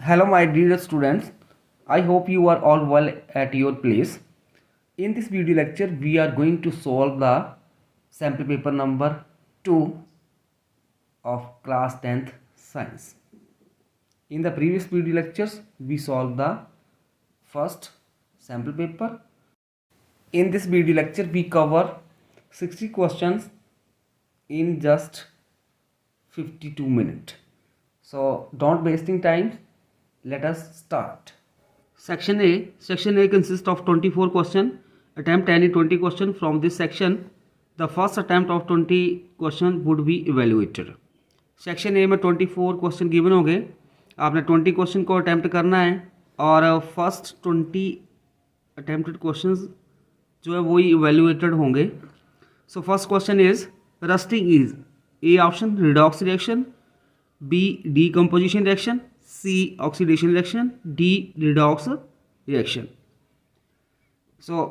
Hello, my dear students. I hope you are all well at your place. In this video lecture, we are going to solve the sample paper number 2 of class 10th science. In the previous video lectures, we solved the first sample paper. In this video lecture, we cover 60 questions in just 52 minutes. So don't wasting time. Let us start. Section A consists of 24 questions. Attempt any 20 questions from this section. The first attempt of 20 question would be evaluated. Section A में 24 question given हो गए. आपने 20 question को attempt करना है और first 20 attempted questions जो है वही इवेल्युएटेड होंगे. So first question is rusting is A option redox reaction, B decomposition reaction, C oxidation reaction, D redox reaction. So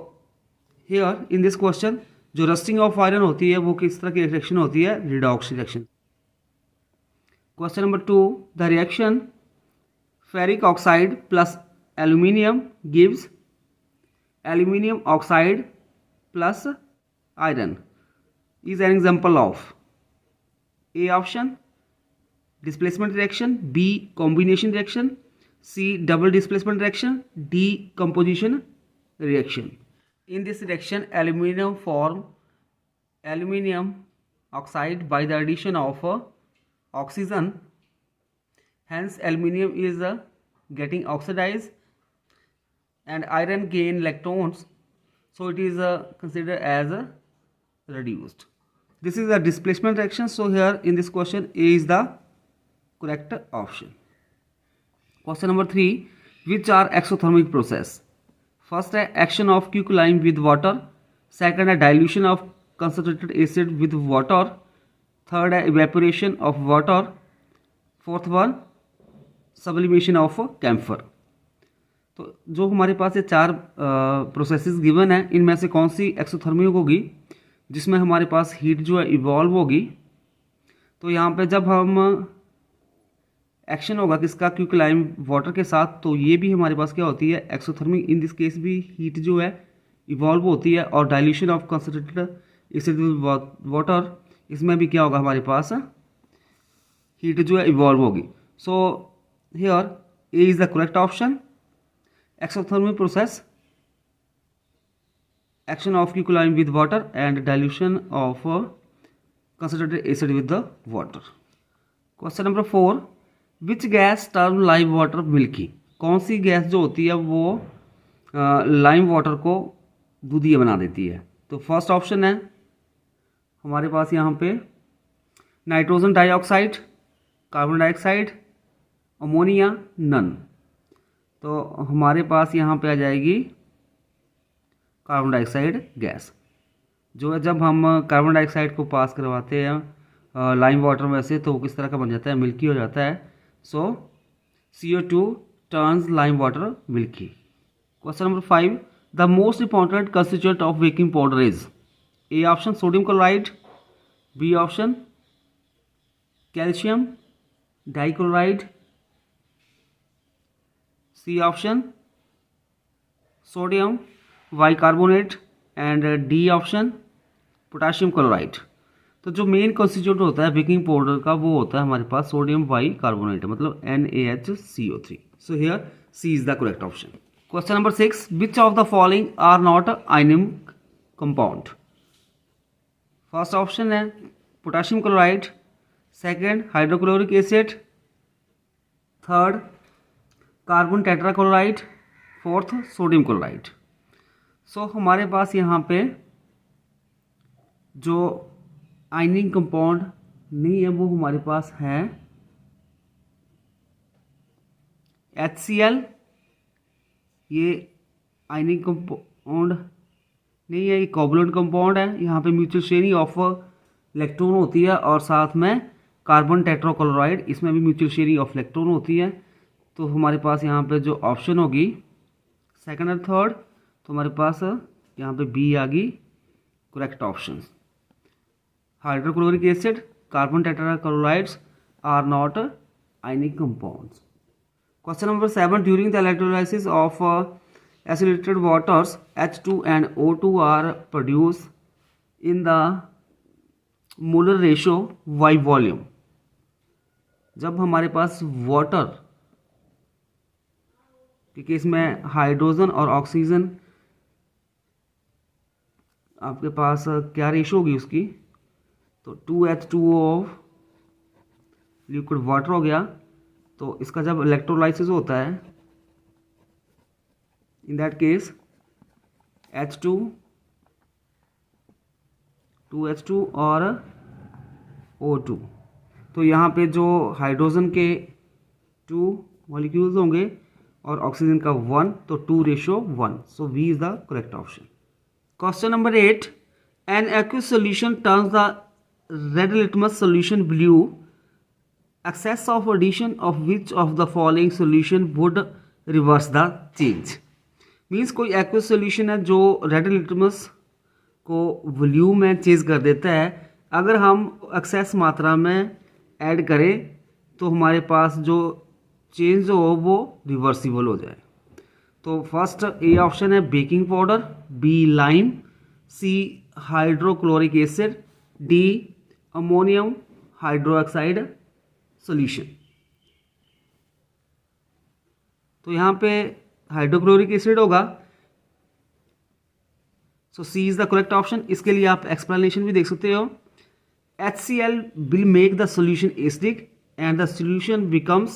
here in this question जो रस्टिंग ऑफ आयरन होती है वो किस तरह की रिएक्शन होती है? Redox reaction. Question number 2. The reaction ferric oxide plus aluminium gives aluminium oxide plus iron is an example of A option displacement reaction, B combination reaction, C double displacement reaction, D composition reaction. In this reaction, aluminium form aluminium oxide by the addition of oxygen, hence aluminium is getting oxidized and iron gain electrons, so it is considered as reduced. This is a displacement reaction, so here in this question A is the correct option. Question number 3. Which are exothermic process? First action of quicklime with water, second dilution of concentrated acid with water, third evaporation of water, fourth one sublimation of camphor. तो जो हमारे पास ये चार processes given है, इनमें से कौन सी exothermic होगी जिसमें हमारे पास हीट जो है इवॉल्व होगी? तो यहाँ पे जब हम एक्शन होगा किसका? क्विकलाइम वाटर के साथ, तो ये भी हमारे पास क्या होती है? एक्सोथर्मिक. इन दिस केस भी हीट जो है इवॉल्व होती है. और dilution of concentrated acid with water, इसमें भी क्या होगा? हमारे पास हीट जो है इवॉल्व होगी. सो here A is the correct option. Exothermic process, action of quicklime with water and dilution of concentrated acid with the water. Question number 4. Which gas turn lime water milky? कौन सी gas जो होती है वो lime water को दूधिया बना देती है? तो फर्स्ट ऑप्शन है हमारे पास यहाँ पे nitrogen dioxide, carbon dioxide, ammonia, none. तो हमारे पास यहाँ पे आ जाएगी कार्बन डाइऑक्साइड गैस. जो है जब हम कार्बन डाइऑक्साइड को पास करवाते हैं लाइम वाटर में से, तो वो किस तरह का बन जाता है? मिल्की हो जाता है. So CO2 turns lime water milky. Question number 5. The most important constituent of baking powder is A option sodium chloride, B option calcium dichloride, C option sodium bicarbonate and D option potassium chloride. तो जो main constituent होता है baking powder का वो होता है हमारे पास sodium bicarbonate, मतलब NaHCO3. So here C is the correct option. Question number 6. Which of the following are not ionic compound? First option है potassium chloride, second hydrochloric acid, third carbon tetrachloride, fourth sodium chloride. So हमारे पास यहाँ पे जो ionic compound नहीं है वो हमारे पास है HCl. ये आयनिक कंपाउंड नहीं है, ये कोवलेंट कंपाउंड है. यहाँ पे म्यूचुअल शेयरिंग ऑफ इलेक्ट्रॉन होती है और साथ में कार्बन टेट्राक्लोराइड, इसमें भी म्यूचुअल शेयरिंग ऑफ इलेक्ट्रॉन होती है. तो हमारे पास यहाँ पे जो ऑप्शन होगी सेकंड और थर्ड, तो हमारे पास यहाँ पे बी आ गई correct option. Hydrochloric acid, carbon tetrachlorides are not ionic compounds. Question number 7. During the electrolysis of acidated waters, H2 and O2 are produced in the molar ratio by volume. जब हमारे पास water के case में hydrogen और oxygen, आपके पास क्या ratio होगी उसकी, तो 2H2O ऑफ लिक्विड वाटर हो गया। तो इसका जब इलेक्ट्रोलाइसिस होता है, in that case H2 2H2 और O2, तो यहाँ पे जो हाइड्रोजन के 2 मॉलिक्यूल्स होंगे और ऑक्सीजन का 1, तो 2:1। So V is the correct option. Question number 8. An aqueous solution turns the red litmus solution blue. Excess of addition of which of the following solution would reverse the change? Means कोई aqueous solution है जो red litmus को blue में change कर देता है। अगर हम एक्सेस मात्रा में ऐड करें तो हमारे पास जो चेंज हो वो रिवर्सिबल हो जाए। तो फर्स्ट ए ऑप्शन है baking powder, B lime, C hydrochloric acid, D ammonium hydroxide solution. तो यहाँ पे हाइड्रोक्लोरिक एसिड होगा, so C is the correct option. इसके लिए आप एक्सप्लेनेशन भी देख सकते हो। HCl will make the solution acidic and the solution becomes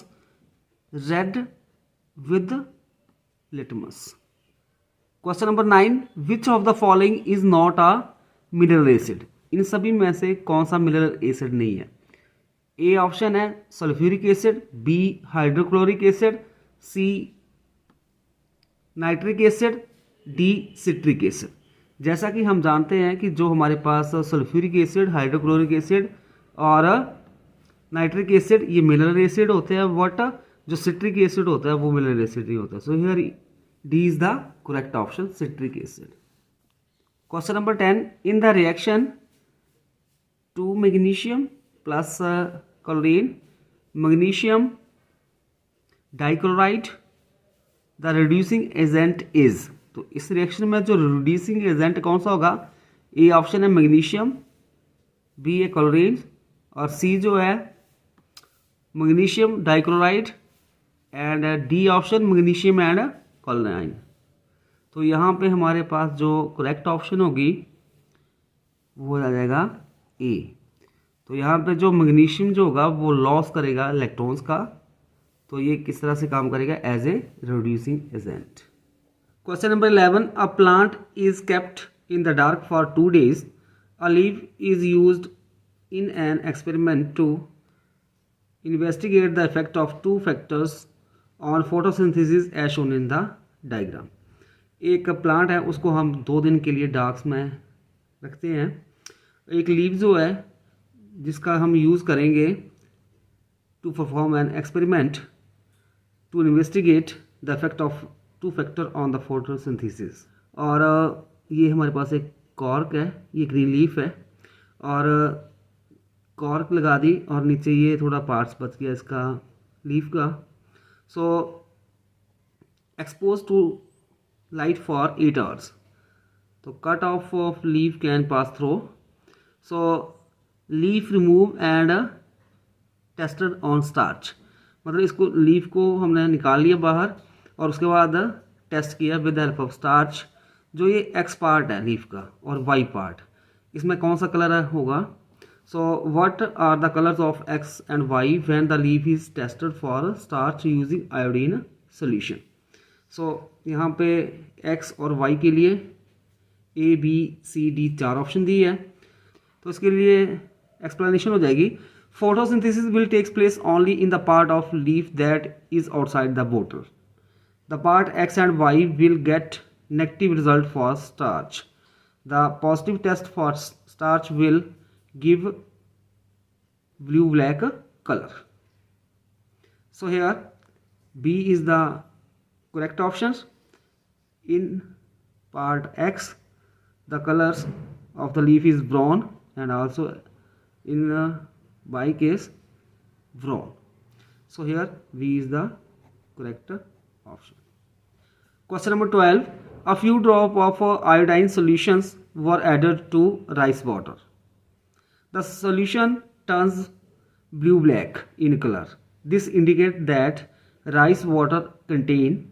red with litmus. Question number 9. Which of the following is not a mineral acid? इन सभी में से कौन सा मिनरल एसिड नहीं है? ए ऑप्शन है sulphuric acid, B hydrochloric acid, C nitric acid, D citric acid. जैसा कि हम जानते हैं कि जो हमारे पास सल्फ्यूरिक एसिड, हाइड्रोक्लोरिक एसिड और नाइट्रिक एसिड ये मिनरल एसिड होते हैं, बट जो सिट्रिक एसिड होता है वो मिनरल एसिड नहीं होता। सो here D is the correct option, citric acid. Question number 10. In the reaction 2 magnesium plus chlorine magnesium dichloride, the reducing agent is. तो इस रिएक्शन में जो रिड्यूसिंग एजेंट कौन सा होगा? ए ऑप्शन है मैग्नीशियम, बी है क्लोरीन और सी जो है magnesium dichloride and D option magnesium and chlorine. तो यहाँ पे हमारे पास जो करेक्ट ऑप्शन होगी वो आ जाएगा ए। तो यहाँ पे जो मैग्नीशियम जो होगा वो लॉस करेगा इलेक्ट्रॉन्स का, तो ये किस तरह से काम करेगा? As a reducing agent. Question number 11. A plant is kept in the dark for 2 days. A leaf is used in an experiment to investigate the effect of 2 factors on photosynthesis as shown in the diagram. एक plant है उसको हम 2 दिन के लिए dark में रखते हैं। एक लीफ जो है जिसका हम यूज़ करेंगे to perform an experiment to investigate the effect of 2 factor on the photosynthesis. और ये हमारे पास एक कॉर्क है, ये ग्रीन लीफ है और कॉर्क लगा दी और नीचे ये थोड़ा पार्ट्स बच गया इसका लीफ का। So expose to light for 8 hours, तो cut off leaf can pass through. So leaf remove and tested on starch, मतलब इसको लीफ को हमने निकाल लिया बाहर और उसके बाद टेस्ट किया with the help of starch. जो ये एक्स पार्ट है लीफ का और वाई पार्ट, इसमें कौन सा कलर होगा? So what are the colours of X and Y when the leaf is tested for starch using iodine solution. So यहाँ पे एक्स और वाई के लिए A B C D 4 option दी है, तो इसके लिए एक्सप्लेनेशन हो जाएगी। Photosynthesis will takes place only in the part of leaf that is outside the bottle. The part X and Y will get negative result for starch. The positive test for starch will give blue-black color. So here B is the correct options. In part X, the colors of the leaf is brown and also in Y case brown. So here B is the correct option. Question number 12. A few drops of iodine solutions were added to rice water. The solution turns blue-black in color. This indicates that rice water contain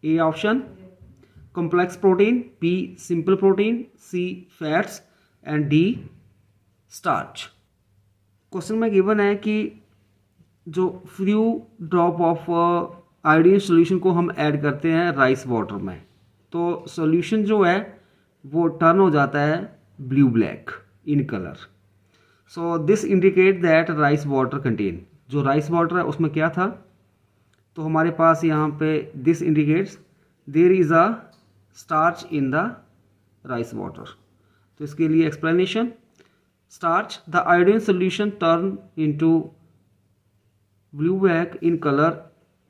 A option complex protein, B simple protein, C fats and D starch. Question में given है कि जो few drop of iodine solution को हम add करते हैं rice water में, तो सॉल्यूशन जो है वो टर्न हो जाता है blue black in colour. So this indicate that rice water contain, जो राइस वाटर है उसमें क्या था, तो हमारे पास यहाँ पे this indicates there is a starch in the rice water. तो इसके लिए explanation, starch, the iodine solution turn into blue black in color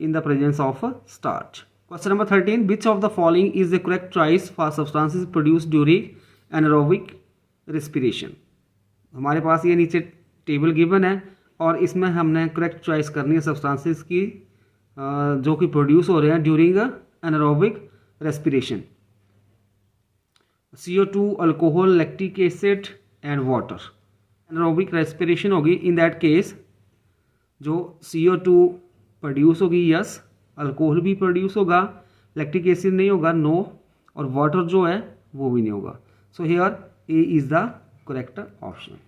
in the presence of starch. Question number 13. Which of the following is the correct choice for substances produced during anaerobic respiration? हमारे पास ये नीचे table given है और इसमें हमने correct choice करनी है substances की जो कि प्रोड्यूस हो रहे हैं during anaerobic respiration. CO2, alcohol, lactic acid and water. Anaerobic respiration होगी इन दैट केस जो CO2 प्रोड्यूस होगी, यस. अल्कोहल भी प्रोड्यूस होगा, लैक्टिक एसिड नहीं होगा, नो. और वाटर जो है वो भी नहीं होगा. So here A is the correct option.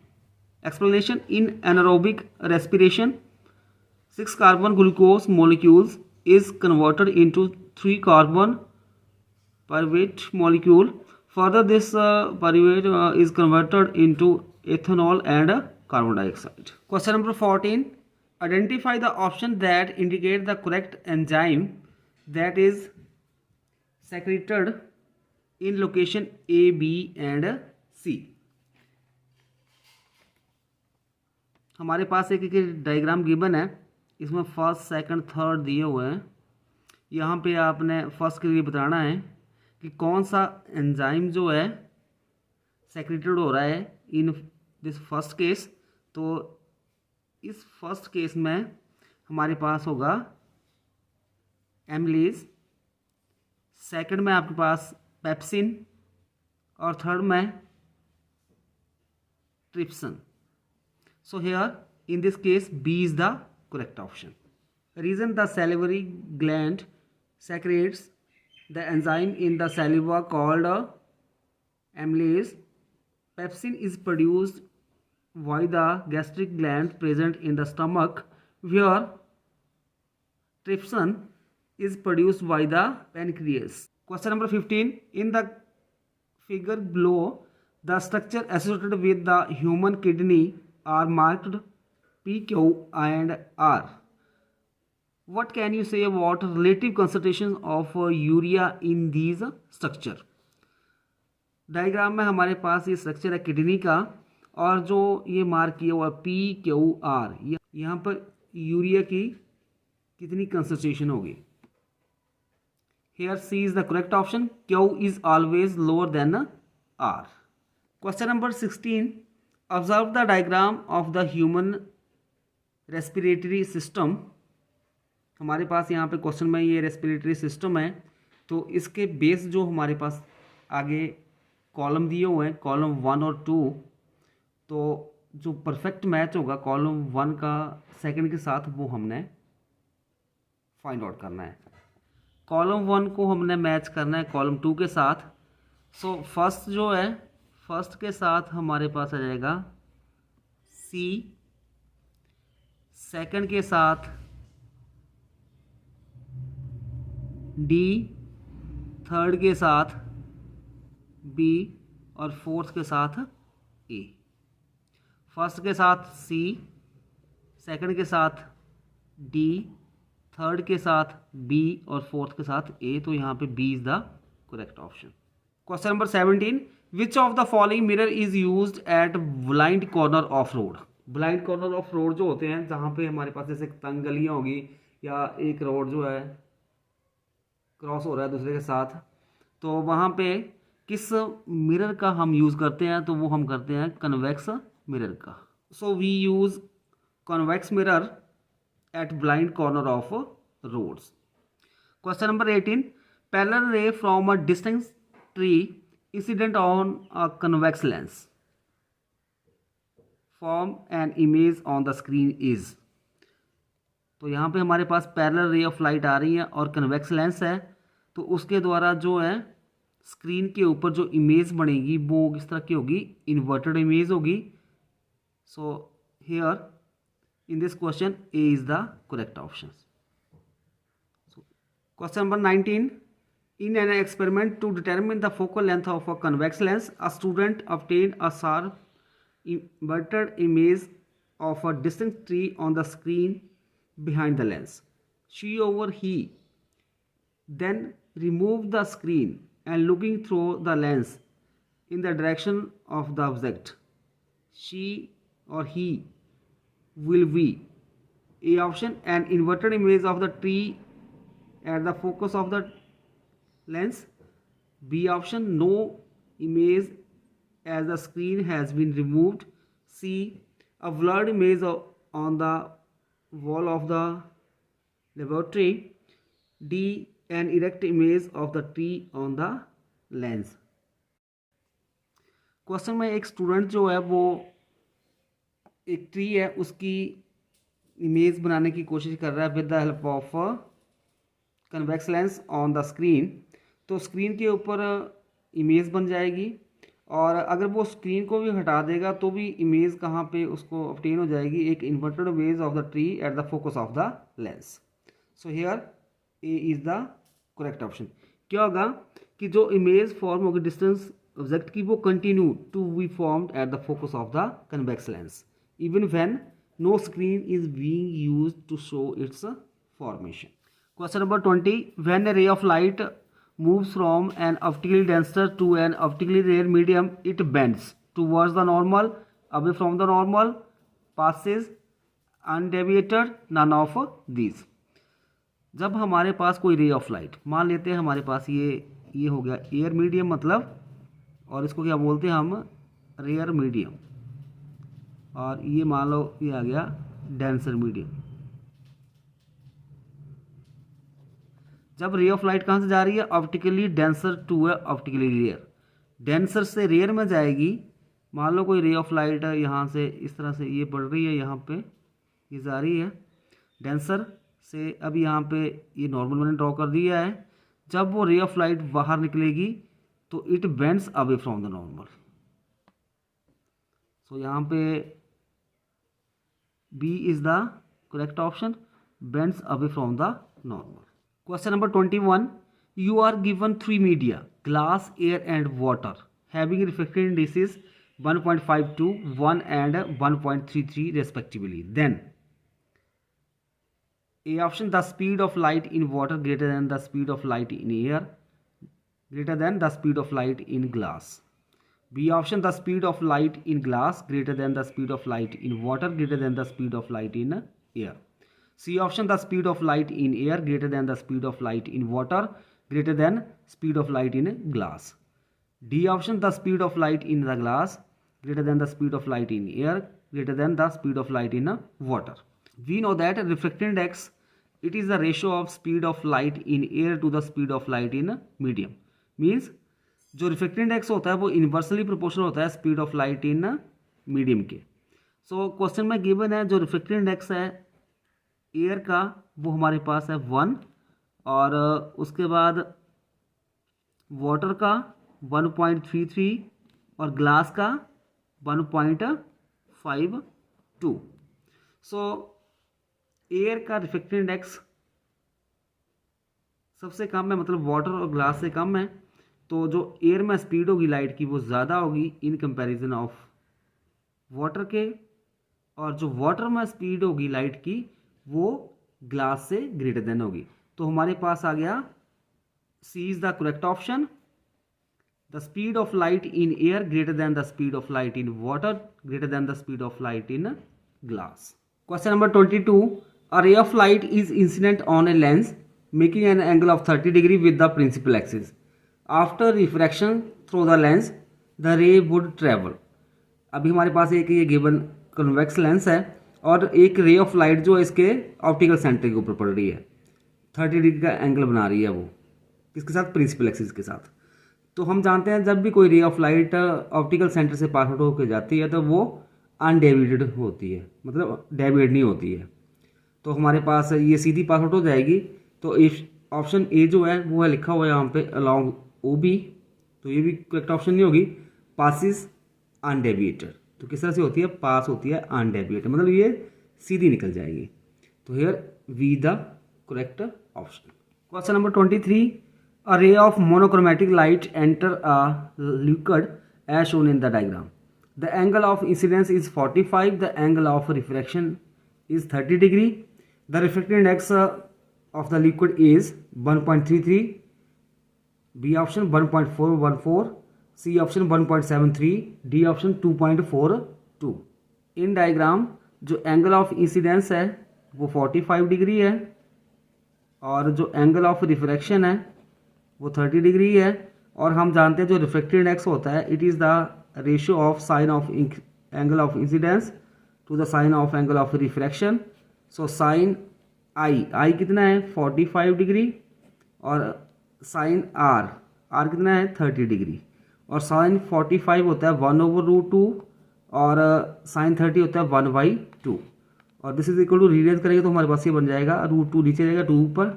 Explanation, in anaerobic respiration 6 carbon glucose molecules is converted into 3 carbon pyruvate molecule. Further, this pyruvate is converted into ethanol and carbon dioxide. Question number 14. Identify the option that indicate the correct enzyme that is secreted in location A, B and C. हमारे पास एक diagram given है, इसमें first, second, third दिए हुए हैं. यहाँ पे आपने फर्स्ट के लिए बताना है कि कौन सा एंजाइम जो है सेक्रेटेड हो रहा है इन दिस फर्स्ट केस. तो इस फर्स्ट केस में हमारे पास होगा एमिलेज, सेकंड में आपके पास पेप्सिन और थर्ड में trypsin. So here in this case B is the correct option. Reason, the salivary gland secretes the enzyme in the saliva called amylase. Pepsin is produced by the gastric gland present in the stomach, where trypsin is produced by the pancreas. Question number 15. In the figure below, the structure associated with the human kidney are marked P, Q and R. What can you say about relative concentration of urea in these structure? Diagram में हमारे पास ये structure है kidney का और जो ये mark किया हुआ PQR, यहाँ पर यूरिया की कितनी कंसंट्रेशन होगी. Here C is the correct option. Q is always lower than R. Question number 16. Observe the diagram of the human respiratory system. हमारे पास यहाँ पे क्वेश्चन में ये रेस्पिरेटरी सिस्टम है, तो इसके बेस जो हमारे पास आगे कॉलम दिए हुए हैं, कॉलम 1 और 2, तो जो परफेक्ट मैच होगा कॉलम 1 का सेकंड के साथ वो हमने फाइंड आउट करना है. कॉलम 1 को हमने मैच करना है कॉलम 2 के साथ. सो फर्स्ट जो है, फर्स्ट के साथ हमारे पास आ जाएगा C, सेकंड के साथ D, थर्ड के साथ B और फोर्थ के साथ A. फर्स्ट के साथ C, सेकंड के साथ D, थर्ड के साथ B और फोर्थ के साथ A. तो यहाँ पे B is the correct option. Question number 17. Which of the following mirror is used eight blind corner of road. Blind corner of road जो होते हैं जहाँ पे हमारे पास जैसे तंग गलियाँ होगी या एक रोड जो है क्रॉस हो रहा है दूसरे के साथ, तो वहाँ पे किस मिरर का हम यूज़ करते हैं, तो वो हम करते हैं कन्वेक्स मिरर का. So we use convex mirror at blind corner of roads. Question number 18, parallel ray from a distance tree incident on a convex lens form an image on the screen is. तो यहाँ पे हमारे पास parallel ray of light आ रही है और convex lens है, तो उसके द्वारा जो है स्क्रीन के ऊपर जो इमेज बनेगी वो किस तरह की होगी, इन्वर्टेड इमेज होगी। सो here in this question A is the correct option. Question number 19, in an experiment to determine the focal length of a convex lens, a student obtained a sharp inverted image of a distant tree on the screen behind the lens. She over he then removed the screen and looking through the lens in the direction of the object. She or he will be A option, an inverted image of the tree at the focus of the lens. B option, no image as the screen has been removed. C, a blurred image on the wall of the laboratory. D, an erect image of the tree on the lens. Question में एक student जो है वो एक tree है उसकी image बनाने की कोशिश कर रहा है with the help of convex lens on the screen. तो स्क्रीन के ऊपर इमेज बन जाएगी और अगर वो स्क्रीन को भी हटा देगा तो भी इमेज कहाँ पे उसको ऑब्टेन हो जाएगी, एक inverted image of the tree at the focus of the lens. So here A is the correct option. क्या होगा कि जो इमेज फॉर्म होगी डिस्टेंस ऑब्जेक्ट की वो continue to be formed at the focus of the convex lens even when no screen is being used to show its formation. Question number 20, when a ray of light moves from an optically denser to an optically rare medium, it bends towards the normal, away from the normal, passes undeviated, none of these। जब हमारे पास कोई रे of light, मान लेते हैं हमारे पास ये हो गया एयर मीडियम मतलब, और इसको क्या बोलते हैं हम, रेयर मीडियम, और ये मान लो ये आ गया डेंसर मीडियम। जब रे ऑफ लाइट कहाँ से जा रही है, ऑप्टिकली डेंसर टू है ऑप्टिकली रेयर, डेंसर से रेयर में जाएगी। मान लो कोई रे ऑफ लाइट है यहाँ से इस तरह से ये पड़ रही है, यहाँ पे ये जा रही है डेंसर से, अब यहाँ पे ये नॉर्मल मैंने ड्रॉ कर दिया है। जब वो रे ऑफ लाइट बाहर निकलेगी तो it bends away from the normal. So यहाँ पे B is the correct option, bends away from the normal. Question number 21, you are given three media, glass, air and water, having refractive indices 1.52, 1 and 1.33 respectively. Then A option, the speed of light in water greater than the speed of light in air, greater than the speed of light in glass. B option, the speed of light in glass greater than the speed of light in water, greater than the speed of light in air. C option, the speed of light in air greater than the speed of light in water, greater than speed of light in glass. D option, the speed of light in the glass greater than the speed of light in air, greater than the speed of light in water. We know that refractive index, it is the ratio of speed of light in air to the speed of light in medium. Means जो refractive index होता है वो inversely proportional होता है speed of light in medium के। So question में given है जो रिफ्रैक्टिव इंडेक्स है एयर का वो हमारे पास है 1, और उसके बाद वाटर का 1.33 और ग्लास का 1.52। सो एयर का रिफ्रैक्टिव इंडेक्स सबसे कम है, मतलब वाटर और ग्लास से कम है, तो जो एयर में स्पीड होगी लाइट की वो ज़्यादा होगी इन कंपैरिजन ऑफ वाटर के, और जो वाटर में स्पीड होगी लाइट की वो ग्लास से ग्रेटर देन होगी। तो हमारे पास आ गया C is the correct option, the speed of light in air greater than the speed of light in water, greater than the speed of light in glass. Question number 22, a ray of light is incident on a lens making an angle of 30 degree with the principal axis. After refraction through the lens the ray would travel. अभी हमारे पास एक ये given convex lens है और एक रे of light जो है इसके ऑप्टिकल सेंटर के ऊपर पड़ रही है। 30 डिग्री का एंगल बना रही है वो, किसके साथ, प्रिंसिपल एक्सिस के साथ। तो हम जानते हैं जब भी कोई रे ऑफ लाइट ऑप्टिकल सेंटर से पास आउट होकर जाती है तो वो अनडेविएटेड होती है, मतलब डेविएट नहीं होती है। तो हमारे पास ये सीधी पास आउट हो जाएगी। तो इफ ऑप्शन ए जो है वो है लिखा हुआ है यहाँ पे अलॉन्ग ओ बी, तो ये भी करेक्ट ऑप्शन नहीं होगी। पासिस अनडेविएटेड, तो किस तरह से होती है, पास होती है अनडेविएटेड, मतलब ये सीधी निकल जाएगी। तो here V the correct option. Question number 23, a ray of monochromatic light enter a liquid as shown in the diagram. The angle of incidence is 45, the angle of refraction is 30 degree. The refractive index of the liquid is 1.33, B option 1.414, C option 1.73, D option 2.42. In diagram जो angle of incidence है वो 45 degree है और जो angle of refraction है वो 30 degree है। और हम जानते हैं जो रिफ्रैक्टिव इंडेक्स होता है it is the ratio of sine of angle of incidence to the sine of angle of refraction. So sine I कितना है 45 डिग्री और साइन आर कितना है 30 डिग्री। और साइन 45 होता है 1/√2 और साइन 30 होता है 1/2। और this is equal to rearrange करेंगे तो हमारे पास ये बन जाएगा √2 नीचे जाएगा 2 ऊपर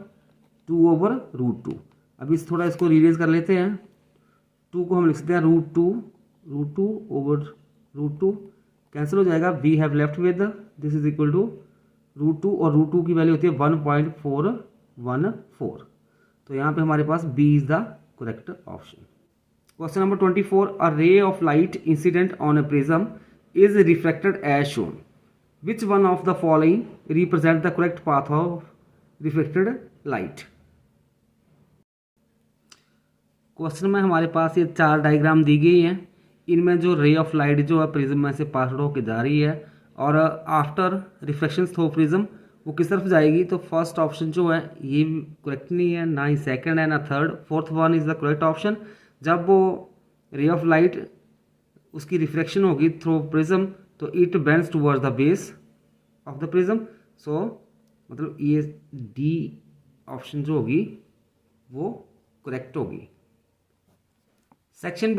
2/√2। अभी थोड़ा इसको रीअरेंज कर लेते हैं। 2 को हम लिख सकते हैं √2/√2 कैंसिल हो जाएगा। We have left with this is equal to √2 और √2 की वैल्यू होती है 1.414। तो यहाँ पे हमारे पास B is the correct option. Question number 24, a ray of light incident on a prism is reflected as shown, which one of the following represent the correct path of reflected light. Question में हमारे पास ये 4 diagram दी गई हैं। इनमें जो रे of light जो है प्रिज्म में से पास आउट होकर जा रही है और आफ्टर रिफ्लेक्शन थ्रू प्रिज्म वो किस तरफ जाएगी। तो फर्स्ट ऑप्शन जो है ये करेक्ट नहीं है, ना ही सेकंड है ना third, fourth one is the correct option. जब वो रे ऑफ लाइट उसकी रिफ्लेक्शन होगी थ्रू प्रिज्म तो it bends towards the base of the prism. So मतलब ये डी ऑप्शन जो होगी वो करेक्ट होगी। Section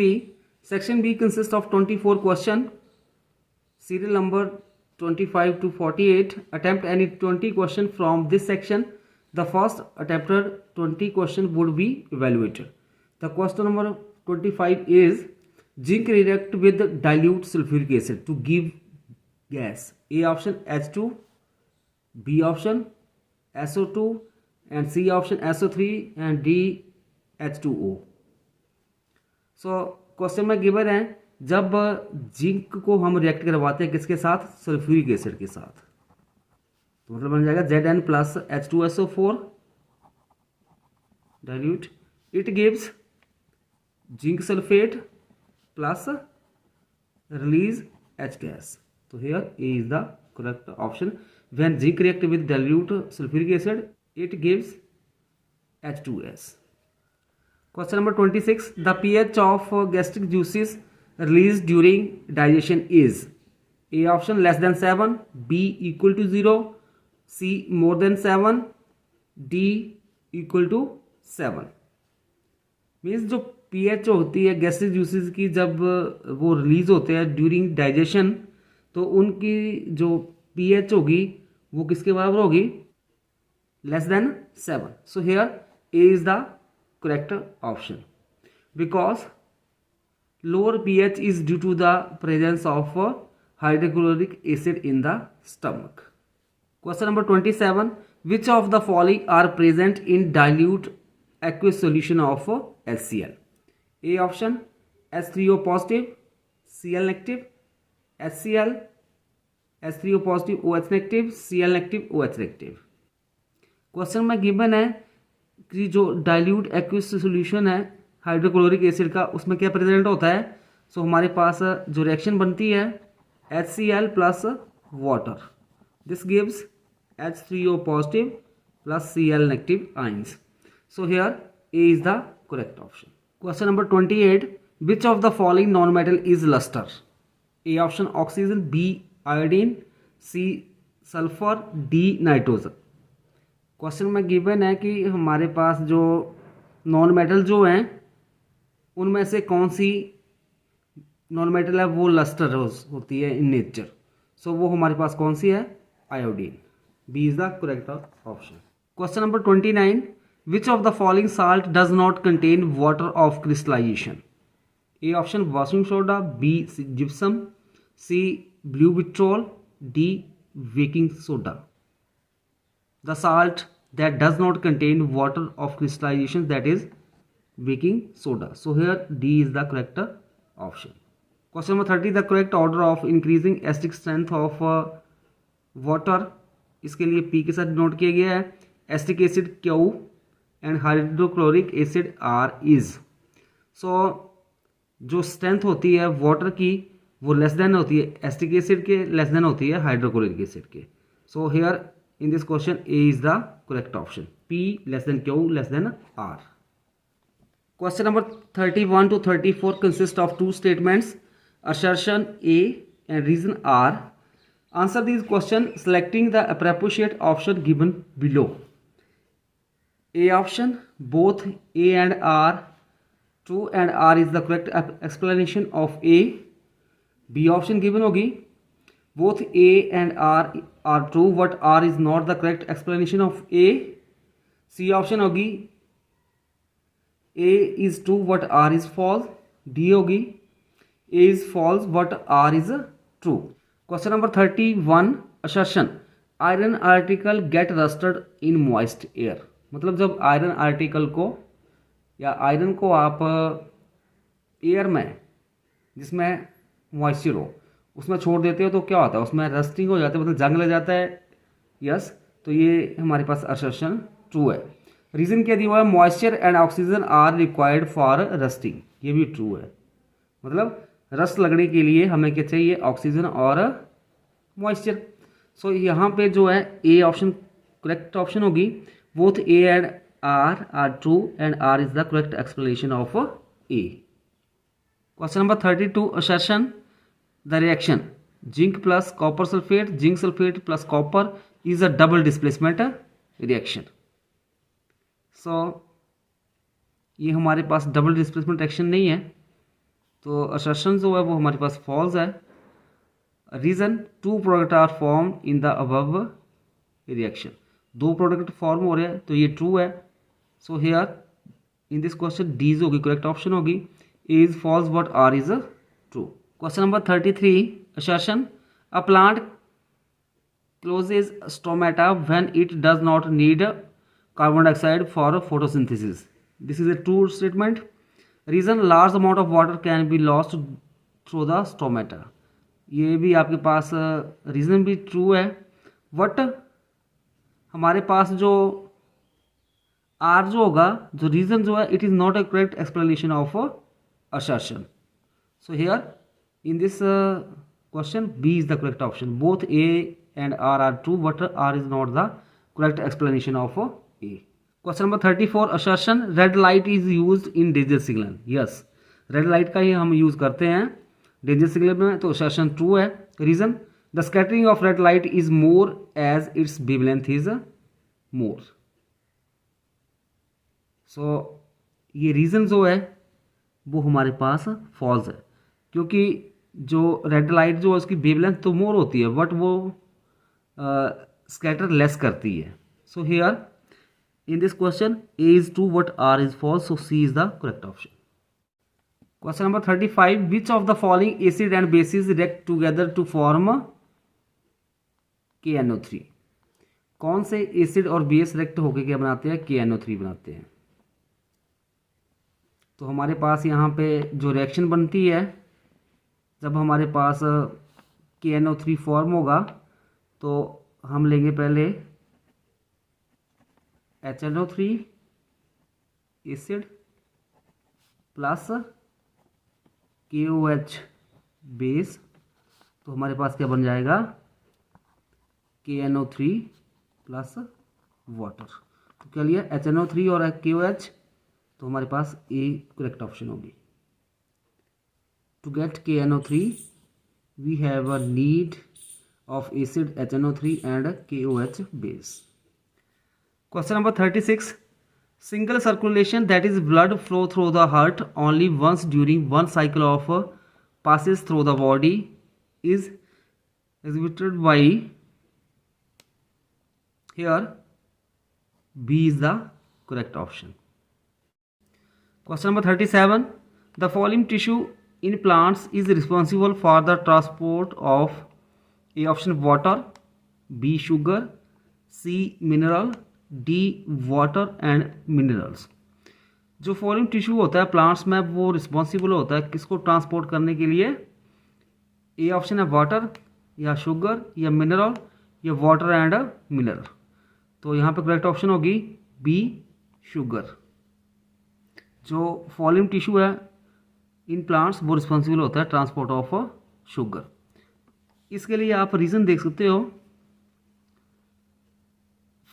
B consist of 24 question, serial number 25 to 48. Attempt any 20 question from this section. The first attempted 20 question would be evaluated. The question number 25 is zinc react with dilute sulfuric acid to give gas. A option H2, B option SO2 and C option SO3 and D H2O. So question में given है जब zinc को हम react करवाते हैं किसके साथ, sulphuric acid के साथ, तो मतलब बन जाएगा Zn plus H2SO4 dilute, it gives zinc sulphate plus release H gas. तो here A is the correct option. When zinc react with dilute sulphuric acid it gives H2S। Question number 26. The pH of gastric juices released during digestion is A option less than 7, B equal to 0, C more than 7, D equal to 7। Means जो pH होती है gastric juices की जब वो release होते हैं during digestion तो उनकी जो pH होगी वो किसके बराबर होगी, less than 7। So here A is the correct option because lower pH is due to the presence of hydrochloric acid in the stomach. Question number 27, which of the following are present in dilute aqueous solution of HCl? A option H3O positive, Cl negative, HCl, H3O positive, OH negative, Cl negative, OH negative। Question में given है कि जो dilute aqueous solution है hydrochloric acid का उसमें क्या present होता है। सो हमारे पास जो रिएक्शन बनती है HCl plus water, this gives H3O positive plus Cl negative ions. So here A is the correct option. Question number 28, which of the following non metal is lustre. A option oxygen, B iodine, C sulphur, D nitrogen. Question में given है कि हमारे पास जो non metal जो हैं उनमें से कौन सी नॉन मेटल है वो लस्टर होती है इन नेचर। सो वो हमारे पास कौन सी है, iodine. B is the correct option. Question number 29, which of the following salt does not contain water of crystallisation. A option washing soda, B gypsum, C blue vitriol, D baking soda. The salt that does not contain water of crystallization, that is baking soda. So here D is the correct option. Question number 30, the correct order of increasing acidic strength of water, इसके लिए P के साथ note किया गया है। Acetic acid Q and hydrochloric acid R is. So जो strength होती है वाटर की वो लेस देन होती है एसिटिक एसिड के, लेस देन होती है हाइड्रोक्लोरिक एसिड के। So here in this question A is the correct option. P less than Q less than R. Question number 31 to 34 consist of two statements, assertion A and reason R. Answer these questions selecting the appropriate option given below. A option, both A and R true and R is the correct explanation of A. B option given होगी, both A and R are true but R is not the correct explanation of A. C option होगी, A is true but R is false. D होगी, A is false but R is true. Question number 31, assertion iron article get rusted in moist air. मतलब जब iron article को या iron को आप air में जिसमें मॉइस्चर हो उसमें छोड़ देते हो तो क्या होता है, उसमें रस्टिंग हो जाता है, मतलब जंग लग जाता है। यस, तो ये हमारे पास असर्शन ट्रू है। रीज़न क्या दिया हुआ है, moisture and oxygen are required for rusting, ये भी ट्रू है। मतलब रस्ट लगने के लिए हमें क्या चाहिए, ऑक्सीजन और मॉइस्चर। सो यहाँ पे जो है ए ऑप्शन करेक्ट ऑप्शन होगी, both A and R true and R is the correct explanation of A. Question number 32, assertion the reaction zinc plus copper sulfate, zinc sulfate plus copper is a double displacement reaction. So ये हमारे पास double displacement reaction नहीं है, तो assertion जो है वो हमारे पास फॉल्स है। Reason, two product are form in the above reaction, दो प्रोडक्ट फॉर्म हो रहे हैं तो ये ट्रू है। So here in this question D होगी करेक्ट ऑप्शन होगी, A is false but R is true. Question number 33, assertion a plant closes stomata when it does not need carbon dioxide for photosynthesis. This is a true statement. Reason, large amount of water can be lost through the stomata. ये भी आपके पास reason भी true है, but हमारे पास जो are जो होगा, जो रीज़न जो है, it is not a correct explanation of assertion. So here in this question B is the correct option, both A and R are true but R is not the correct explanation of A. Question number 34, assertion red light is used in danger signal. Yes, red light का ही हम use करते हैं danger signal में, तो assertion true है। Reason, the scattering of red light is more as its wavelength is more. So ये reason जो है वो हमारे पास false है, क्योंकि जो रेड लाइट जो है उसकी वेवलेंथ तो मोर होती है बट वो स्कैटर लेस करती है। So here in this question A is true but R is false, so C is the correct option. Question number 35, which of the following acid and basis react together to form KNO3। कौन से acid और base react होकर क्या बनाते हैं, KNO3 बनाते हैं। तो हमारे पास यहाँ पे जो रिएक्शन बनती है, जब हमारे पास KNO3 फॉर्म होगा तो हम लेंगे पहले HNO3 acid plus KOH base, तो हमारे पास क्या बन जाएगा, KNO3 प्लस वाटर। तो क्या लिया, HNO3 और KOH, तो हमारे पास ए करेक्ट ऑप्शन होगी। To get KNO3 we have a need of acid HNO3 and KOH base. Question number 36, single circulation that is blood flow through the heart only once during one cycle of passes through the body is exhibited by, here B is the correct option. Question number 37, the following tissue in plants is responsible for the transport of A option water, B sugar, C mineral, D water and minerals. जो following tissue होता है plants में वो responsible होता है किसको transport करने के लिए? ए ऑप्शन है वाटर या शुगर या मिनरल या वाटर एंड मिनरल। तो यहाँ पे करेक्ट ऑप्शन होगी बी शुगर। जो फॉलोइंग टिश्यू है इन प्लांट्स वो रिस्पॉन्सिबल होता है ट्रांसपोर्ट ऑफ शुगर। इसके लिए आप रीज़न देख सकते हो,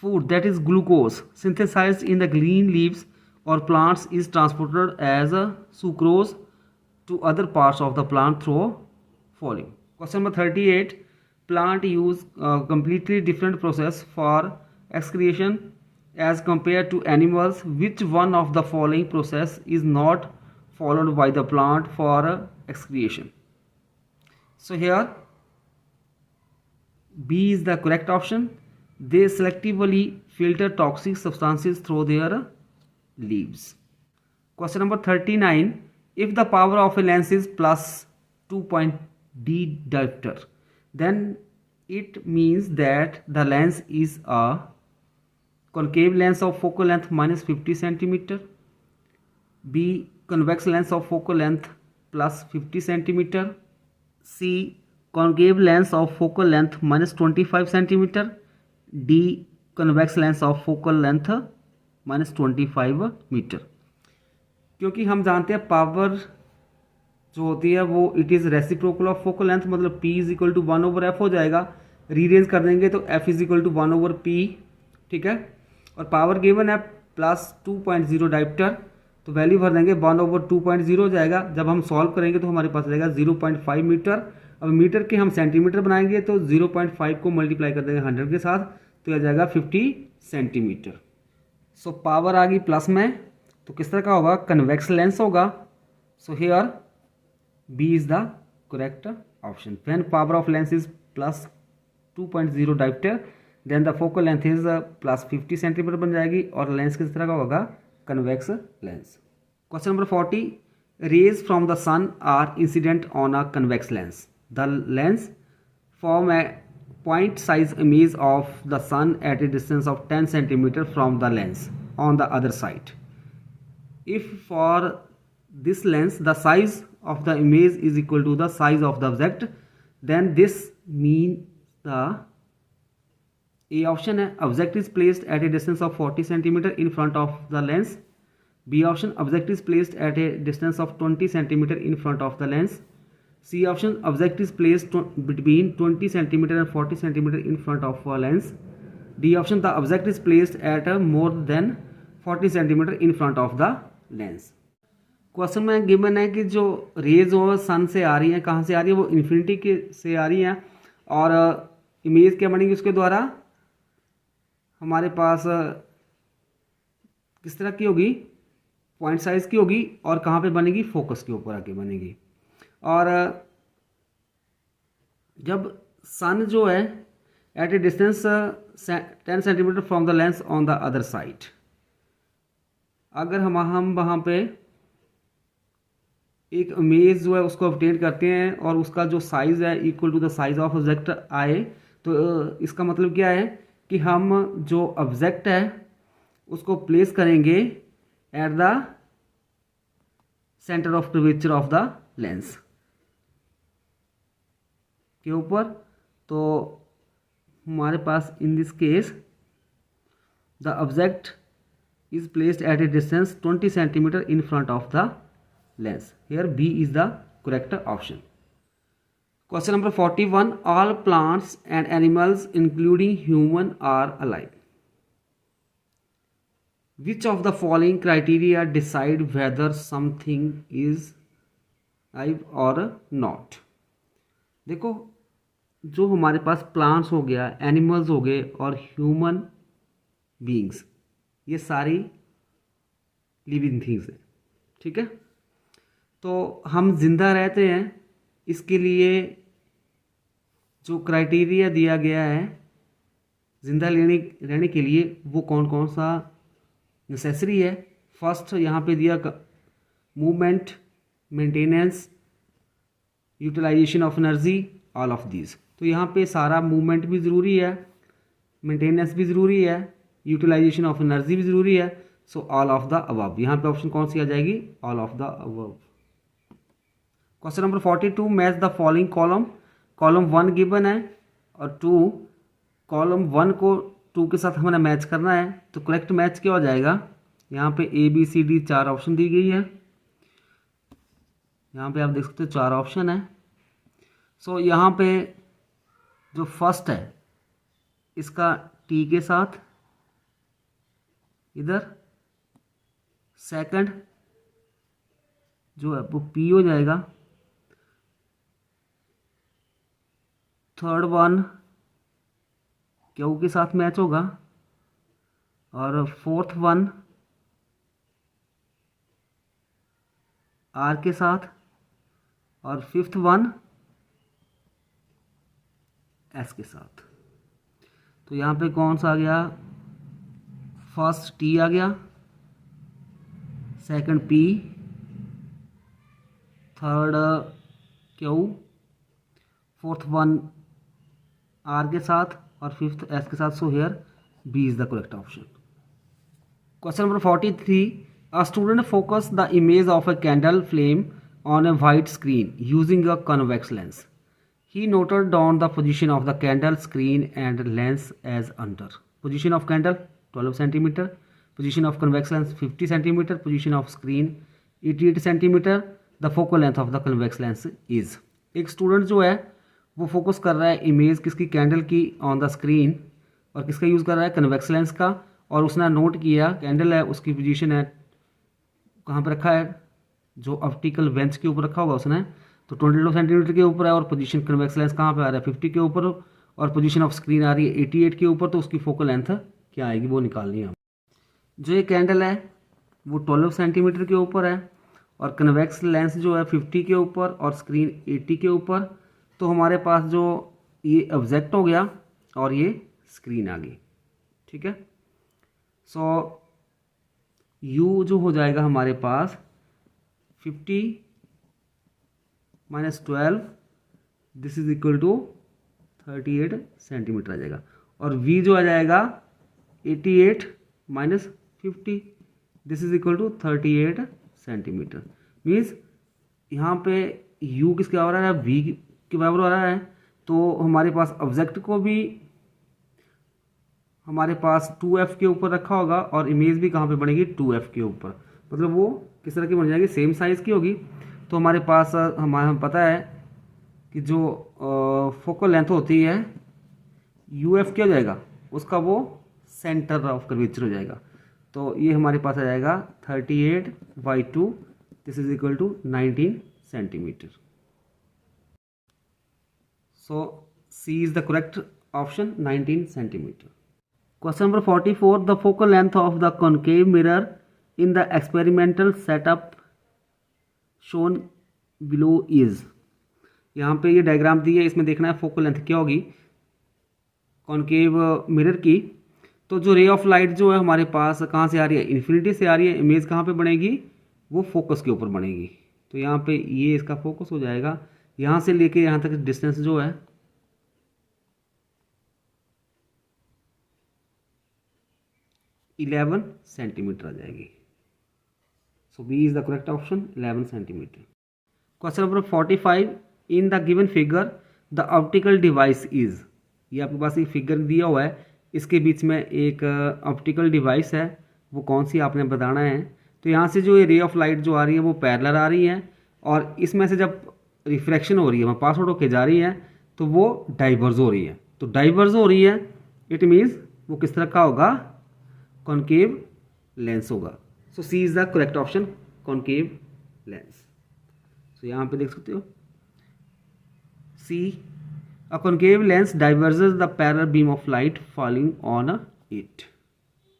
food that is glucose synthesised in the green leaves or plants is transported as a sucrose to other parts of the plant through following. Question number 38, plant use completely different process for excretion as compared to animals. Which one of the following process is not followed by the plant for excretion? So here B is the correct option. They selectively filter toxic substances through their leaves. Question number 39, if the power of a lens is plus 2.d diopter, then it means that the lens is a concave lens of focal length minus 50 centimeter, B convex lens of focal length plus 50 centimeter, C concave lens of focal length minus 25 centimeter, D convex lens of focal length -25 metre. क्योंकि हम जानते हैं power जो होती है वो it is reciprocal of focal length, मतलब P is equal to 1/f हो जाएगा। रीअरेंज कर देंगे तो F is equal to 1/p, ठीक है। और पावर गिवन है प्लस 2.0 डायोप्टर, तो वैल्यू भर देंगे 1/2.0 हो जाएगा। जब हम सॉल्व करेंगे तो हमारे पास रहेगा 0.5 मीटर। अब मीटर के हम सेंटीमीटर बनाएंगे तो 0.5 को मल्टीप्लाई कर देंगे 100 के साथ, तो यह जाएगा 50 सेंटीमीटर। सो पावर आ गई प्लस में, तो किस तरह का होगा? कन्वेक्स लेंस होगा। So here B is the correct option. When power of lens is plus 2.0 dioptre then the focal length is plus 50 centimetre बन जाएगी, और लेंस किस तरह का होगा? Convex lens. Question number 40, rays from the sun are incident on a convex lens. The lens form a point size image of the sun at a distance of 10 centimeter from the lens on the other side. If for this lens the size of the image is equal to the size of the object, then this means the A option है object is placed at a distance of 40 centimeter in front of the lens. B option, object is placed at a distance of 20 centimeter in front of the lens. C option, object is placed between 20 centimeter and 40 centimeter in front of a lens. D option, the object is placed at more than 40 centimeter in front of the lens. Question में given है कि जो raise वो सन से आ रही है, कहाँ से आ रही है? वो इन्फिनिटी के से आ रही है, और इमेज क्या बनेगी उसके द्वारा? हमारे पास किस तरह की होगी? पॉइंट साइज की होगी, और कहाँ पे बनेगी? फोकस के ऊपर आके बनेगी। और जब सन जो है at a distance 10 centimetre from the lens on the other side, अगर हम वहाँ पे एक इमेज जो है उसको ऑब्टेन करते हैं और उसका जो साइज़ है equal to the size of object आए, तो इसका मतलब क्या है कि हम जो ऑब्जेक्ट है उसको प्लेस करेंगे at the centre of curvature of the lens के ऊपर। तो हमारे पास in this case the object is placed at a distance 20 centimetre in front of the lens. Here B is the correct option. Question number 41, all plants and animals including human are alive. Which of the following criteria decide whether something is live और not. देखो, जो हमारे पास plants हो गया, animals हो गए और human beings, ये सारी लिविंग थिंग्स है। ठीक है, तो हम जिंदा रहते हैं, इसके लिए जो क्राइटेरिया दिया गया है जिंदा रहने के लिए वो कौन कौन सा नेसेसरी है। फर्स्ट यहाँ पे दिया movement, maintenance, utilisation of energy, all of these. तो यहाँ पे सारा मूवमेंट भी ज़रूरी है, मेंटेनेंस भी ज़रूरी है, यूटिलाइजेशन ऑफ एनर्जी भी ज़रूरी है। So all of the above, यहाँ पे ऑप्शन कौन सी आ जाएगी, all of the above. Question number 42, match the following column. Column 1 given है और 2, कॉलम 1 को 2 के साथ हमें मैच करना है। तो करेक्ट मैच क्या हो जाएगा, यहाँ पे ABCD 4 ऑप्शन दी गई है, यहाँ पे आप देख सकते हो 4 ऑप्शन है। सो यहाँ पे जो फर्स्ट है इसका T के साथ इधर, सेकंड जो है वो P हो जाएगा, थर्ड वन Q के साथ मैच होगा, और फोर्थ वन R के साथ, और फिफ्थ वन S के साथ। तो यहाँ पे कौन सा आ गया, फर्स्ट T आ गया, second P, third Q, fourth one R के साथ और फिफ्थ S के साथ। So here B is the correct option. Question number 43, a student focus the image of a candle flame on a white screen using a convex lens. He noted down the position of the candle screen and lens as under. Position of candle 12 cm, position of convex lens 50 cm, position of screen 88 cm. The focal length of the convex lens is. एक student जो है वो focus कर रहा है image किसकी, candle की on the screen, और किसका यूज़ कर रहा है, कन्वेक्स लेंस का। और उसने नोट किया कैंडल है उसकी पोजीशन है कहाँ पर रखा है, जो ऑप्टिकल बेंच के ऊपर रखा होगा उसने, तो 22 सेंटीमीटर के ऊपर है, और पोजीशन कन्वेक्स लेंस कहाँ पे आ रहा है, 50 के ऊपर, और पोजीशन ऑफ स्क्रीन आ रही है 88 के ऊपर। तो उसकी फोकल लेंथ क्या आएगी वो निकालनी है। जो ये कैंडल है वो 12 सेंटीमीटर के ऊपर है, और कन्वेक्स लेंस जो है 50 के ऊपर, और स्क्रीन 80 के ऊपर। तो हमारे पास जो ये ऑब्जेक्ट हो गया और ये स्क्रीन आ गई। ठीक है, सो U जो हो जाएगा हमारे पास 50 - 12, this is equal to 38 centimetre आ जाएगा, और V जो आ जाएगा 88 - 50, this is equal to 38 centimetre. Means यहाँ पे U किसके बराबर आ रहा है, V के बराबर आ रहा है। तो हमारे पास ऑब्जेक्ट को भी हमारे पास 2F के ऊपर रखा होगा, और इमेज भी कहाँ पे बनेगी, 2F के ऊपर। मतलब वो किस तरह की बन जाएगी, सेम साइज़ की होगी। तो हमारे पास हमें पता है कि जो फोकल लेंथ होती है UF क्या हो जाएगा, उसका वो सेंटर ऑफ कर्वेचर हो जाएगा। तो ये हमारे पास आ जाएगा 38/2, this is equal to 19 centimetre. So C is the correct option, 19 centimetre. Question number 44, the focal length of the concave mirror in the experimental setup shown below is. यहाँ पे ये डायग्राम दी है, इसमें देखना है फोकल लेंथ क्या होगी concave mirror की। तो जो रे ऑफ लाइट जो है हमारे पास कहाँ से आ रही है, इन्फिनिटी से आ रही है। इमेज कहाँ पे बनेगी, वो फोकस के ऊपर बनेगी। तो यहाँ पे ये इसका फोकस हो जाएगा, यहाँ से लेके यहाँ तक डिस्टेंस जो है 11 सेंटीमीटर आ जाएगी। सो B is the correct option, 11 centimetre. Question number 45, in the given figure the optical device is. ये आपके पास एक फिगर दिया हुआ है, इसके बीच में एक ऑप्टिकल डिवाइस है, वो कौन सी आपने बताना है। तो यहाँ से जो ये रे ऑफ लाइट जो आ रही है वो पैरेलल आ रही है, और इसमें से जब रिफ्रैक्शन हो रही है, वहाँ पास आउट होके जा रही है, तो वो डाइवर्ज हो रही है। तो डाइवर्ज हो रही है इट मीन्स वो किस तरह का होगा, कॉन्केव लेंस होगा। So C is the correct option, concave lens. So यहाँ पे देख सकते हो C, a concave lens diverges the parallel beam of light falling on it.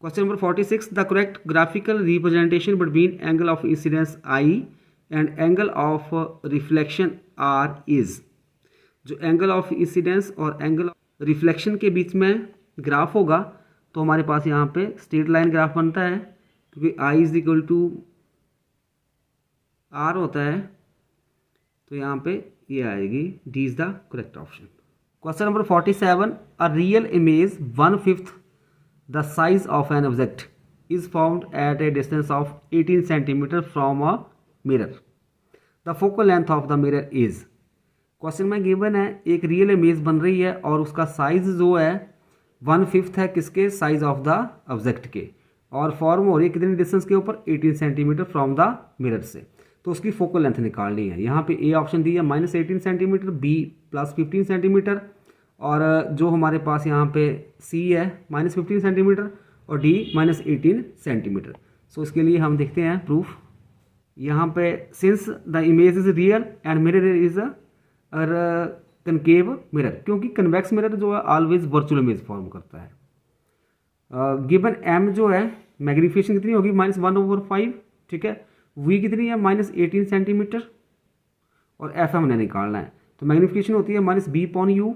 Question number 46. The correct graphical representation between angle of incidence I and angle of reflection R is. जो angle of incidence और angle of reflection के बीच में graph होगा तो हमारे पास यहाँ पे स्ट्रेट लाइन ग्राफ बनता है, क्योंकि I is equal to R होता है, तो यहाँ पे ये आएगी, D is the correct option. Question number 47। A real image 1/5 the size of an object is formed at a distance of 18 cm from a mirror. The focal length of the mirror is. Question में given है एक real image बन रही है और उसका size जो है 1/5 है किसके, साइज ऑफ द ऑब्जेक्ट के, और फॉर्म हो रही है कितनी डिस्टेंस के ऊपर, 18 सेंटीमीटर फ्रॉम द मिरर से। तो उसकी फोकल लेंथ निकालनी है। यहाँ पे ए ऑप्शन दी है -18 सेंटीमीटर, बी +15 सेंटीमीटर, और जो हमारे पास यहाँ पे सी है -15 सेंटीमीटर और डी -18 सेंटीमीटर। सो इसके लिए हम देखते हैं प्रूफ। यहाँ पे since the image is real and mirror is concave mirror, क्योंकि कन्वेक्स मिरर जो है ऑलवेज वर्चुअल इमेज फॉर्म करता है। गिवन एम जो है मैग्नीफिकेशन कितनी होगी, -1/5, ठीक है। वी कितनी है, -18 सेंटीमीटर, और एफ हमने निकालना है, तो मैग्नीफिकेशन होती है -b/u,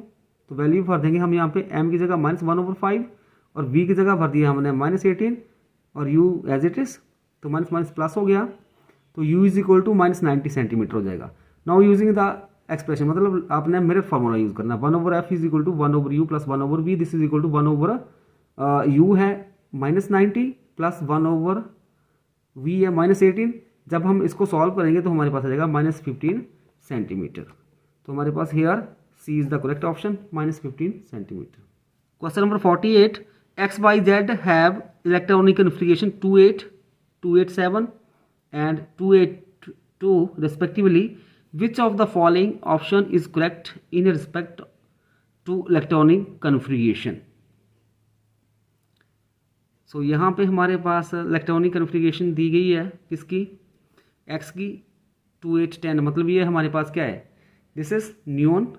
तो वैल्यू भर देंगे हम यहाँ पे m की जगह -1/5 और v की जगह भर दिया हमने -18 और u एज इट इज, तो माइनस प्लस हो गया, तो u is equal to -90 centimetre हो जाएगा। नाउ यूजिंग द एक्सप्रेशन, मतलब आपने मिरर फार्मूला यूज करना, 1/f is equal to 1/u plus 1/v, this is equal to 1/u है -90 प्लस 1/v है -18। जब हम इसको सॉल्व करेंगे तो हमारे पास आ जाएगा -15 सेंटीमीटर। तो हमारे पास hair C is the correct option, -15 centimeter. Question number 48. X, Y, Z have electronic configuration 28, 287 and 282 respectively. Which of the following option is correct in respect to electronic configuration? So यहाँ पे हमारे पास electronic configuration दी गई है किसकी, X की 2810, मतलब ये हमारे पास क्या है, दिस इज न्यून,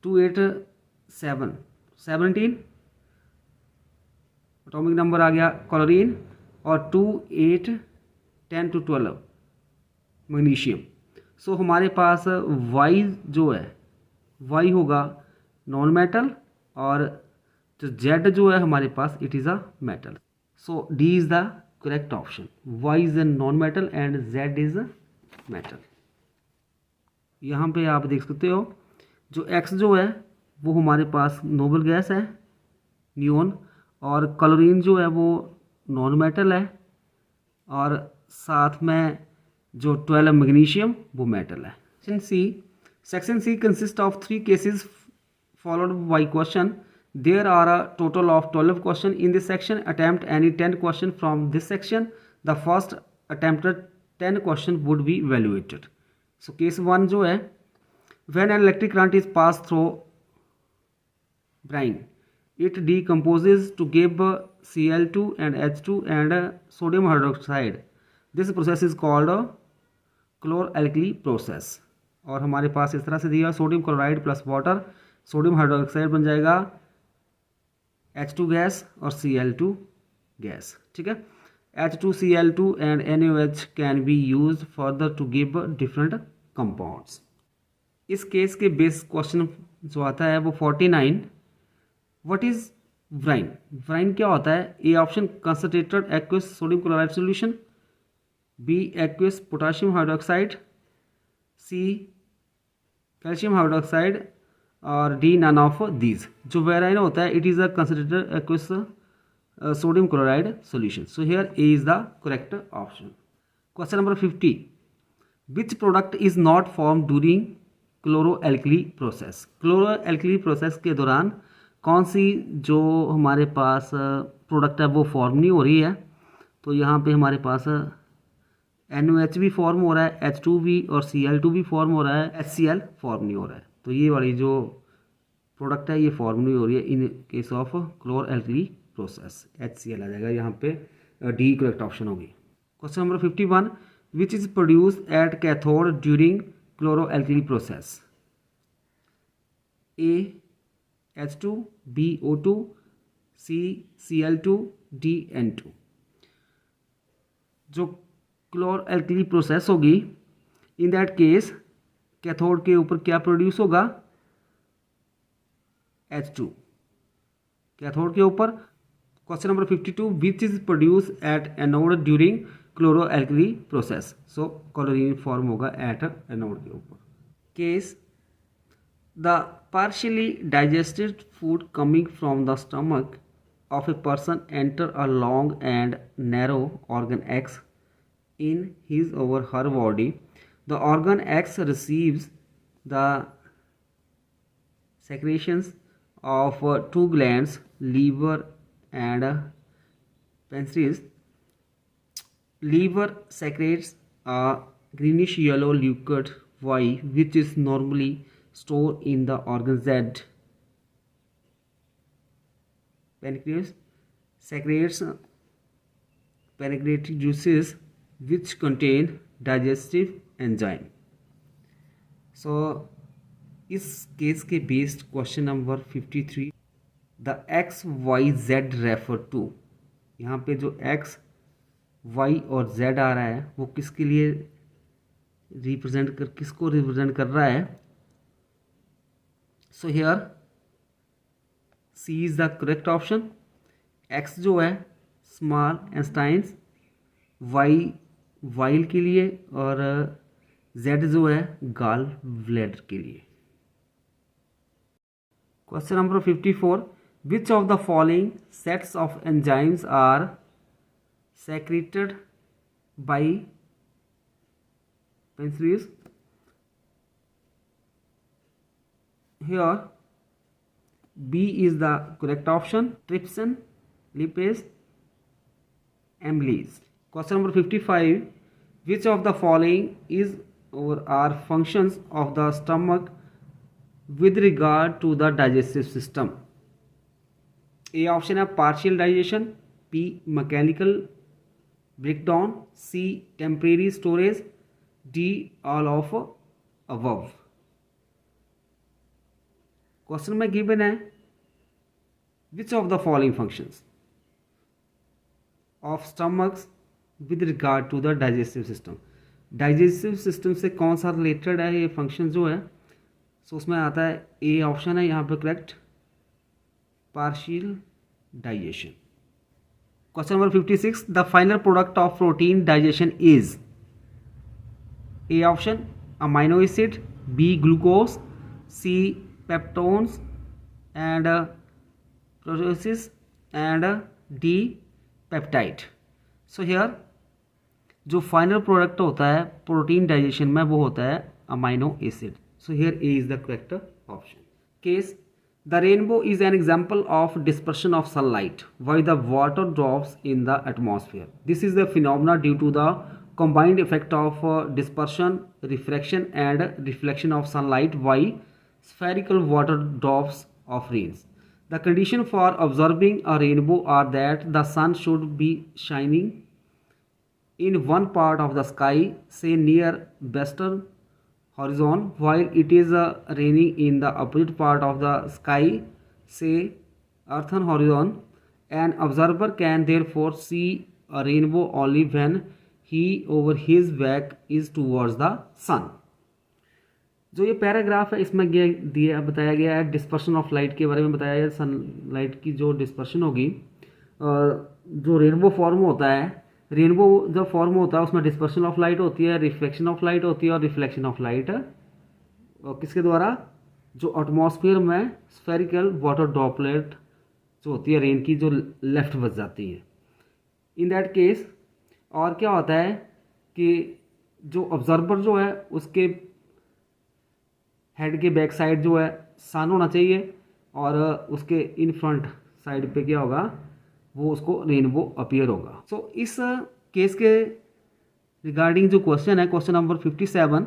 287 17 एटॉमिक नंबर आ गया क्लोरीन, और 28 10 to 12 मैग्नीशियम। सो हमारे पास वाई जो है, वाई होगा नॉन मेटल, और जो जेड जो है हमारे पास it is a metal. So D is the correct option, Y is a non metal and Z is a metal. यहाँ पे आप देख सकते हो जो एक्स जो है वो हमारे पास नोबल गैस है नियोन, और क्लोरीन जो है वो नॉन मेटल है, और साथ में जो 12 मैग्नीशियम वो मेटल है। Section C consist of 3 cases followed by question. There are a total of 12 question in this section. Attempt any 10 question from this section. The first attempted 10 question would be evaluated. So case 1 जो है, when an electric current is passed through brine, it decomposes to give Cl2 and H2 and sodium hydroxide. This process is called a chloralkali process। और हमारे पास इस तरह से दिया sodium chloride plus water, sodium hydroxide बन जाएगा H2 gas और Cl2 gas, ठीक है। H2Cl2 and NaOH can be used further to give different compounds। इस केस के बेस क्वेश्चन जो आता है वो 49, व्हाट इज ब्राइन। ब्राइन क्या होता है, A option concentrated aqueous sodium chloride solution, B aqueous potassium hydroxide, C calcium hydroxide, और डी नन ऑफ दीज। जो वेराइन होता है it is a concentrated aqueous sodium chloride solution. So here A is the correct option. Question number 50। Which product is not form during chloralkali process. Chloralkali process के दौरान कौन सी जो हमारे पास product है वो फॉर्म नहीं हो रही है, तो यहाँ पे हमारे पास NaOH भी फॉर्म हो रहा है, H2 भी, और Cl2 भी फॉर्म हो रहा है, HCl फॉर्म नहीं हो रहा है। तो ये वाली जो प्रोडक्ट है ये फॉर्म नहीं हो रही है in case of chloralkali process, HCl आ जाएगा यहाँ पे, डी करेक्ट ऑप्शन होगी। Question number 51। Which is produced at cathode during chloralkali process. A H2, B O2, CCl2 DN2। जो क्लोर एल्कली प्रोसेस होगी, इन दैट केस कैथोड के ऊपर क्या प्रोड्यूस होगा? H2 कैथोड के ऊपर। Question number 52, which is produce at anode during chloro alkali process? So chlorine form होगा at anode के ऊपर। Case the partially digested food coming from the stomach of a person enter a long and narrow organ X in his or her body. The organ X receives the secretions of two glands, liver and pancreas. Liver secretes a greenish yellow liquid Y, which is normally stored in the organ Z. Pancreas secretes pancreatic juices which contain digestive enzyme. So इस case के based question number 53, the X Y Z refer to, यहाँ पे जो X Y और Z आ रहा है वो किसके लिए किसको रिप्रेजेंट कर रहा है? So here C is the correct option. X जो है स्मॉल इंटेस्टाइन्स, वाई वाइल के लिए और जेड जो है गॉल ब्लैडर के लिए। Question number 54, which of the following sets of enzymes are secreted by pancreas? Here B is the correct option, trypsin, lipase, amylase. Question number 55, which of the following is or are functions of the stomach with regard to the digestive system? A option है partial digestion, B mechanical breakdown, C temporary storage, D all of above. Question में given है which of the following functions of stomachs with regard to the digestive system. Digestive system से कौन सा related है ये function जो है? सो उसमें आता है ए ऑप्शन है यहाँ पे correct, partial digestion. Question number 56, the final product of protein digestion is A option amino acid, B glucose, C peptones and proteases and D peptide. So here जो फाइनल प्रोडक्ट होता है protein digestion में वो होता है amino acid. So here A is the correct option. Case The rainbow is an example of dispersion of sunlight by the water drops in the atmosphere. This is the phenomena due to the combined effect of dispersion, refraction and reflection of sunlight by spherical water drops of rains. The condition for observing a rainbow are that the sun should be shining in one part of the sky, say near western horizon, while it is raining in the opposite part of the sky, say earthern horizon. An observer can therefore see a rainbow only when he over his back is towards the sun. जो ये paragraph है इसमें बताया गया है dispersion of light के बारे में बताया है। सनलाइट की जो डिस्पर्शन होगी, जो रेनबो फॉर्म होता है, रेनबो जब फॉर्म होता है उसमें डिस्पर्शन ऑफ लाइट होती है, रिफ्लेक्शन ऑफ लाइट होती है और रिफ्लेक्शन ऑफ लाइट किसके द्वारा? जो एटमॉस्फेयर में स्फेरिकल वाटर ड्रॉपलेट जो होती है रेन की, जो लेफ्ट बच जाती है इन दैट केस। और क्या होता है कि जो ऑब्जर्वर जो है उसके हेड के बैक साइड जो है सन होना चाहिए और उसके इन फ्रंट साइड पे क्या होगा, वो उसको रेनबो अपीयर होगा। सो इस केस के रिगार्डिंग जो क्वेश्चन है, question number 57,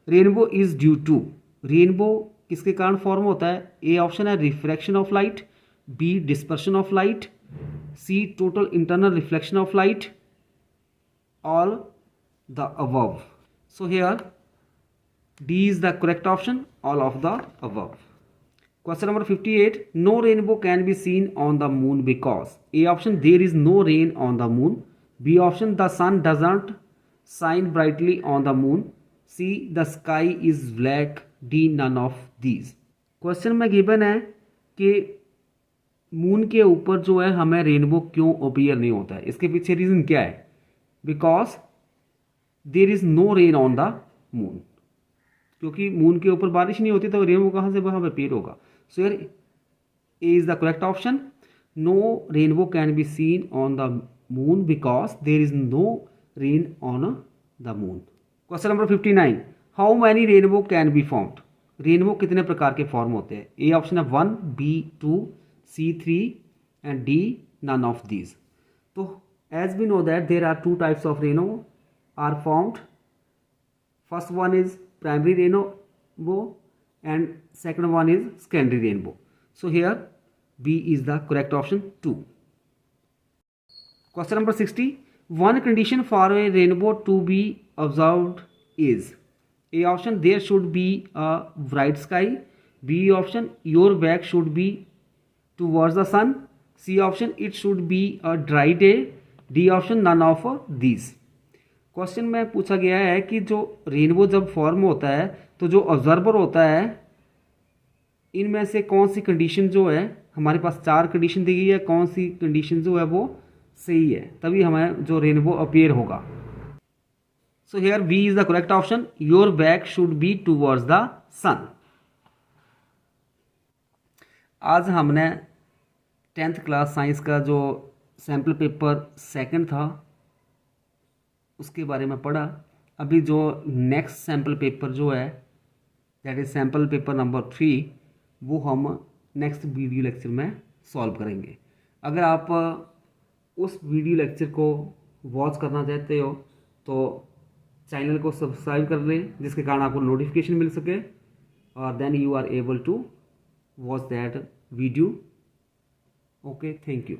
rainbow is due to, rainbow किसके कारण फॉर्म होता है? ए ऑप्शन है refraction of light, B dispersion of light, C total internal reflection of light, all the above. So here D is the correct option, all of the above. Question number 58, no rainbow can be seen on the moon because A option there is no rain on the moon, B option the sun doesn't shine brightly on the moon, C the sky is black, D none of these. Question में given है कि moon के ऊपर जो है हमें rainbow क्यों appear नहीं होता है। इसके पीछे रीज़न क्या है? Because there is no rain on the moon, क्योंकि मून के ऊपर बारिश नहीं होती तो रेनबो कहाँ से वहाँ अपीयर होगा। सो यार A is the correct option, no rainbow can be seen on the moon because there is no rain on the moon. Question number 59, how many rainbow can be formed? Rainbow कितने प्रकार के form होते हैं? ए option है 1, B 2, C 3 and D none of these. तो as we know that there are 2 types of rainbow are formed. First one is primary rainbow and second one is secondary rainbow. So here B is the correct option 2. Question number 60, one condition for a rainbow to be observed is A option there should be a bright sky, B option your back should be towards the sun, C option it should be a dry day, D option none of these। Question में पूछा गया है कि जो rainbow जब form होता है तो जो ऑब्जर्वर होता है इनमें से कौन सी कंडीशन जो है, हमारे पास 4 कंडीशन दी गई है, कौन सी कंडीशन जो है वो सही है, तभी हमें जो रेनबो अपीयर होगा। So here B is the correct option, your back should be towards the sun. आज हमने 10th क्लास साइंस का जो सैम्पल पेपर सेकंड था उसके बारे में पढ़ा। अभी जो नेक्स्ट सैम्पल पेपर जो है that is sample paper number 3 वो हम नेक्स्ट वीडियो लेक्चर में सॉल्व करेंगे। अगर आप उस वीडियो लेक्चर को वॉच करना चाहते हो तो चैनल को सब्सक्राइब कर लें, जिसके कारण आपको नोटिफिकेशन मिल सके और then you are able to watch that video. Okay, thank you.